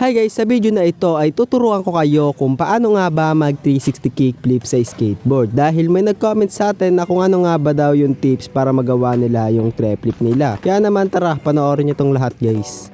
Hi guys, sa video na ito ay tuturuan ko kayo kung paano nga ba mag 360 kickflip sa skateboard. Dahil may nag-comment sa atin na kung ano nga ba daw yung tips para magawa nila yung treplip nila. Kaya naman tara, panoorin nyo tong lahat guys.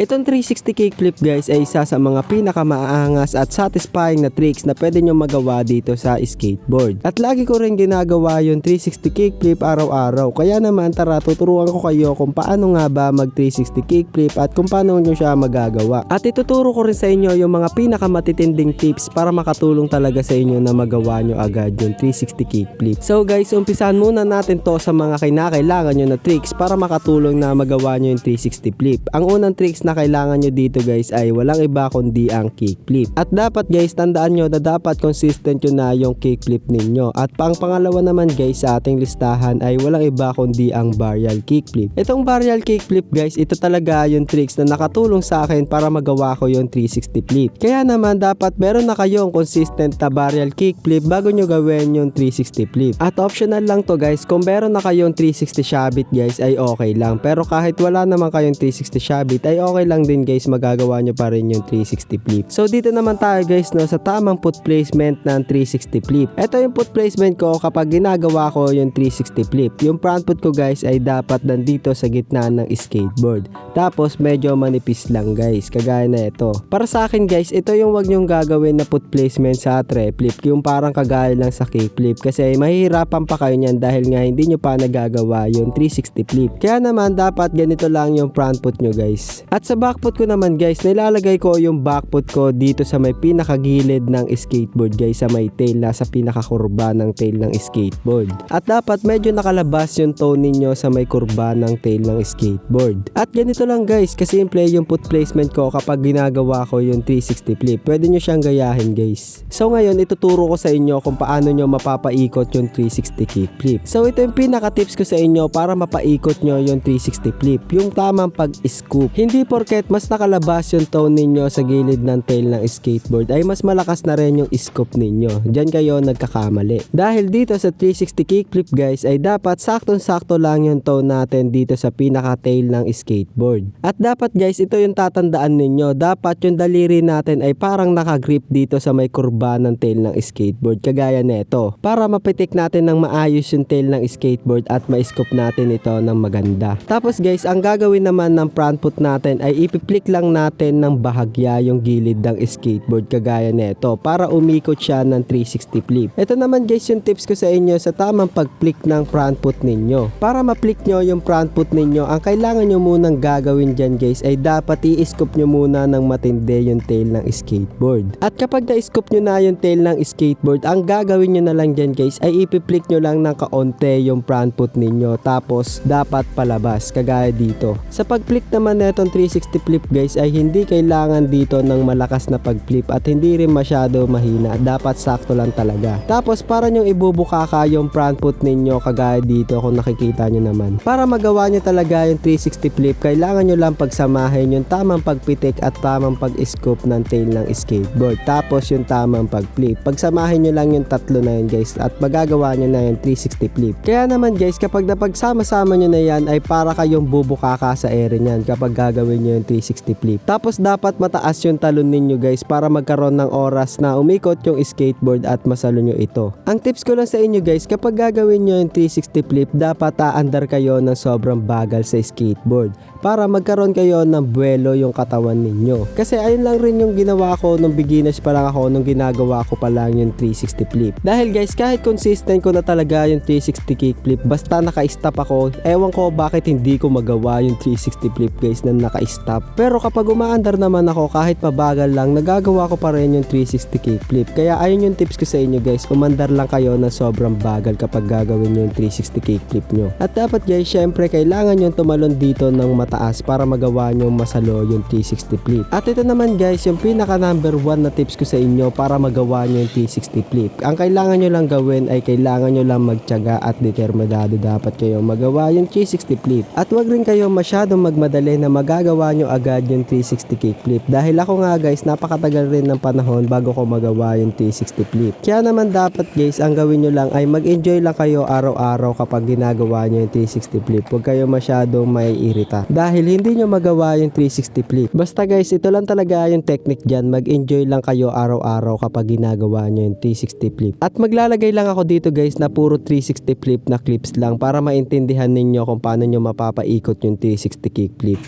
Itong 360 kickflip guys ay isa sa mga pinakamaangas at satisfying na tricks na pwede nyo magawa dito sa skateboard. At lagi ko rin ginagawa yung 360 kickflip araw-araw. Kaya naman tara, tuturuan ko kayo kung paano nga ba mag 360 kickflip at kung paano nyo siya magagawa. At ituturo ko rin sa inyo yung mga pinakamatitinding tips para makatulong talaga sa inyo na magawa nyo agad yung 360 kickflip. So guys, umpisahan muna natin to sa mga kinakailangan nyo na tricks para makatulong na magawa nyo yung 360 flip. Ang unang tricks na kailangan nyo dito guys ay walang iba kundi ang kickflip. At dapat guys, tandaan nyo na dapat consistent yun na yung kickflip ninyo. At pangalawa naman guys sa ating listahan ay walang iba kundi ang barrel kickflip. Itong barrel kickflip guys, ito talaga yung tricks na nakatulong sa akin para magawa ko yung 360 flip. Kaya naman dapat meron na kayong consistent na barrel kickflip bago nyo gawin yung 360 flip. At optional lang to guys, kung meron na kayong 360 shabit guys ay okay lang. Pero kahit wala naman kayong 360 shabit ay okay lang din guys, magagawa nyo pa rin yung 360 flip. So dito naman tayo guys no, sa tamang foot placement ng 360 flip. Ito yung foot placement ko kapag ginagawa ko yung 360 flip. Yung front foot ko guys ay dapat nandito sa gitna ng skateboard. Tapos medyo manipis lang guys, kagaya na ito. Para sa akin guys, ito yung wag nyong gagawin na foot placement sa treplip, yung parang kagaya lang sa kickflip, kasi mahihirapan pa kayo niyan dahil nga hindi nyo pa nagagawa yung 360 flip. Kaya naman dapat ganito lang yung front foot nyo guys. At sa back foot ko naman guys, nilalagay ko yung back foot ko dito sa may pinakagilid ng skateboard guys, sa may tail, nasa pinakakurba ng tail ng skateboard. At dapat medyo nakalabas yung toe ninyo sa may kurba ng tail ng skateboard. At ganito lang guys, kasimple yung foot placement ko kapag ginagawa ko yung 360 flip. Pwede nyo siyang gayahin guys. So ngayon ituturo ko sa inyo kung paano nyo mapapaikot yung 360 kickflip. So ito yung pinaka tips ko sa inyo para mapaikot nyo yung 360 flip, yung tamang pag-scoop. Hindi porket mas nakalabas yung toe ninyo sa gilid ng tail ng skateboard ay mas malakas na rin yung scoop ninyo. Diyan kayo nagkakamali. Dahil dito sa 360 kickflip guys ay dapat saktong-sakto lang yung toe natin dito sa pinaka-tail ng skateboard. At dapat guys, ito yung tatandaan ninyo. Dapat yung daliri natin ay parang nakagrip dito sa may kurba ng tail ng skateboard, kagaya nito. Para mapitik natin ng maayos yung tail ng skateboard at ma-scoop natin ito ng maganda. Tapos guys, ang gagawin naman ng front foot natin ay ipiplik lang natin ng bahagya yung gilid ng skateboard, kagaya nito, para umikot siya ng 360 flip. Ito naman guys yung tips ko sa inyo sa tamang pag-flick ng front foot ninyo. Para ma-flick nyo yung front foot ninyo, ang kailangan nyo munang gagawin dyan guys ay dapat i-scoop nyo muna ng matindi yung tail ng skateboard. At kapag na-scoop nyo na yung tail ng skateboard, ang gagawin nyo na lang dyan guys ay ipiplik nyo lang ng kaunti yung front foot ninyo, tapos dapat palabas, kagaya dito. Sa pag-flick naman na itong 360 flip guys ay hindi kailangan dito ng malakas na pag-flip at hindi rin masyado mahina, dapat sakto lang talaga. Tapos para nyong ibubukaka yung front foot ninyo, kagaya dito kung nakikita nyo naman. Para magawa nyo talaga yung 360 flip, kailangan nyo lang pagsamahin yung tamang pagpitik at tamang pag-scoop ng tail ng skateboard, tapos yung tamang pag-flip. Pagsamahin nyo lang yung tatlo na yun guys at magagawa nyo na yung 360 flip. Kaya naman guys, kapag napagsama-sama nyo na yan ay para kayong bubukaka sa ere nyan kapag gagawin nyo yung 360 flip. Tapos dapat mataas yung talon ninyo guys para magkaroon ng oras na umikot yung skateboard at masalo nyo ito. Ang tips ko lang sa inyo guys, kapag gagawin nyo yung 360 flip, dapat aandar kayo ng sobrang bagal sa skateboard para magkaroon kayo ng buwelo yung katawan ninyo. Kasi ayun lang rin yung ginawa ko nung beginners pa lang ako, nung ginagawa ko pa lang yung 360 flip. Dahil guys, kahit consistent ko na talaga yung 360 kickflip, basta naka-stop ako, ewan ko bakit hindi ko magawa yung 360 flip guys na naka-stop. Pero kapag umaandar naman ako, kahit mabagal lang, nagagawa ko pa rin yung 360 kickflip. Kaya ayun yung tips ko sa inyo guys, umandar lang kayo na sobrang bagal kapag gagawin nyo yung 360 kickflip nyo. At dapat guys, syempre kailangan nyo tumalon dito ng mataas para magawa nyo masalo yung 360 flip. At ito naman guys, yung pinaka number 1 na tips ko sa inyo para magawa nyo yung 360 flip. Ang kailangan nyo lang gawin ay kailangan nyo lang magtiyaga at determinado dapat kayo magawa yung 360 flip. At wag rin kayo masyadong magmadali na magagawa magawa nyo agad yung 360 kickflip. Dahil ako nga guys, napakatagal rin ng panahon bago ko magawa yung 360 flip. Kaya naman dapat guys, ang gawin nyo lang ay mag-enjoy lang kayo araw-araw kapag ginagawa nyo yung 360 flip. Huwag kayo masyadong maiirita. Dahil hindi nyo magawa yung 360 flip. Basta guys, ito lang talaga yung technique dyan. Mag-enjoy lang kayo araw-araw kapag ginagawa nyo yung 360 flip. At maglalagay lang ako dito guys na puro 360 flip na clips lang para maintindihan ninyo kung paano nyo mapapaikot yung 360 kickflip.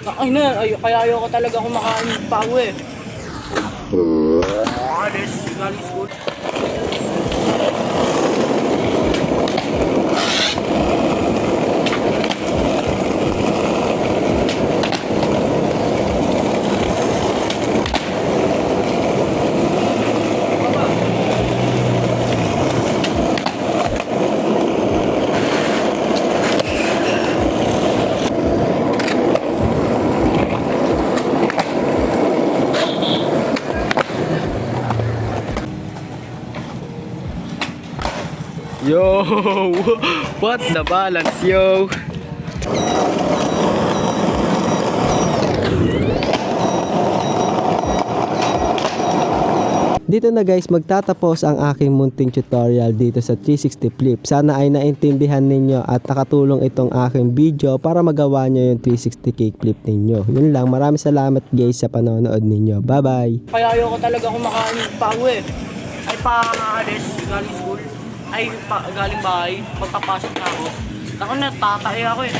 Ay na, kaya ayoko talaga kumakain ng pao eh. Alis, galing school. Yo! What the balance, yo! Dito na guys, magtatapos ang aking munting tutorial dito sa 360 flip. Sana ay naintindihan ninyo at nakatulong itong aking video para magawa nyo yung 360 kickflip ninyo. Yun lang, maraming salamat guys sa panonood ninyo. Bye bye! Kaya ayoko talaga kumakain ng pao eh. Ay alis, galing school. Ay galing bahay, magpapasok na ako. Ako na, tatay ako eh.